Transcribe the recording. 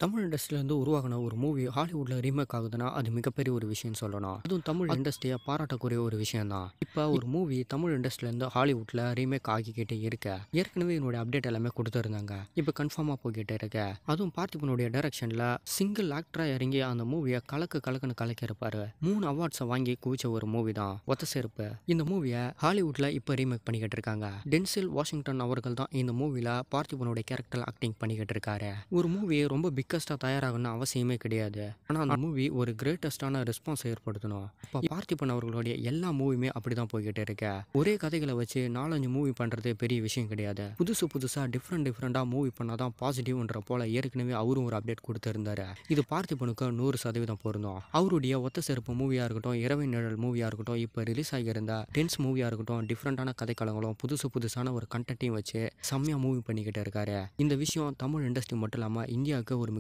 தமிழ் இண்டஸ்ட்ரியிலேருந்து உருவாகின ஒரு movie ஹாலிவுட்ல remake ஆகுதுன்னா அது மிகப்பெரிய ஒரு விஷயம் சொல்லணும். அதுவும் தமிழ் இண்டஸ்ட்ரியை பாராட்டக்கூடிய ஒரு விஷயம் தான். இப்போ ஒரு மூவி தமிழ் இண்டஸ்ட்ரியிலேருந்து ஹாலிவுட்ல ரீமேக் ஆகிக்கிட்டே இருக்க ஏற்கனவே என்னுடைய அப்டேட் எல்லாமே கொடுத்துருந்தாங்க. இப்போ கன்ஃபார்மாக போய்கிட்டே இருக்க. அதுவும் பார்த்திபனுடைய டைரக்ஷனில் சிங்கிள் ஆக்டராக இறங்கி அந்த மூவியை கலக்குன்னு கலக்கியிருப்பாரு. 3 அவார்ட்ஸை வாங்கி குவிச்ச ஒரு மூவி தான் ஒத்த செருப்பு. இந்த மூவியை ஹாலிவுட்ல இப்போ ரீமேக் பண்ணிக்கிட்டு இருக்காங்க. டென்சில் வாஷிங்டன் அவர்கள் தான் இந்த மூவியில் பார்த்திபனுடைய கேரக்டர் ஆக்டிங் பண்ணிக்கிட்டு இருக்காரு. ஒரு மூவி ரொம்ப பிக்கஸ்ட்டாக தயாராகணும்னு அவசியமே கிடையாது. ஆனால் அந்த மூவி ஒரு கிரேட்டஸ்டான ரெஸ்பான்ஸ் ஏற்படுத்தணும். இப்போ பார்த்திபன் அவர்களுடைய எல்லா மூவியுமே அப்படி தான் போய்கிட்டு இருக்க. ஒரே கதைகளை வச்சு 4-5 மூவி பண்ணுறது பெரிய விஷயம் கிடையாது. புதுசாக டிஃப்ரெண்டாக மூவி பண்ணால் தான் பாசிட்டிவ்ன்ற போல ஏற்கனவே அவரும் ஒரு அப்டேட் கொடுத்துருந்தாரு. இது பார்த்திபனுக்கு 100% பொருந்தும். அவருடைய ஒத்த செருப்பு மூவியாக இருக்கட்டும், இரவை நிழல் மூவியாக இருக்கட்டும், இப்போ ரிலீஸ் ஆகியிருந்த டென்ஸ் மூவியாக இருக்கட்டும், டிஃப்ரெண்டான கதைக்களங்களும் புதுசான ஒரு கண்டென்ட்டையும் வச்சு செம்மையாக மூவி பண்ணிக்கிட்டு இருக்காரு. இந்த விஷயம் தமிழ் இண்டஸ்ட்ரி மட்டும் இல்லாமல் இந்தியாவுக்கு ஒரு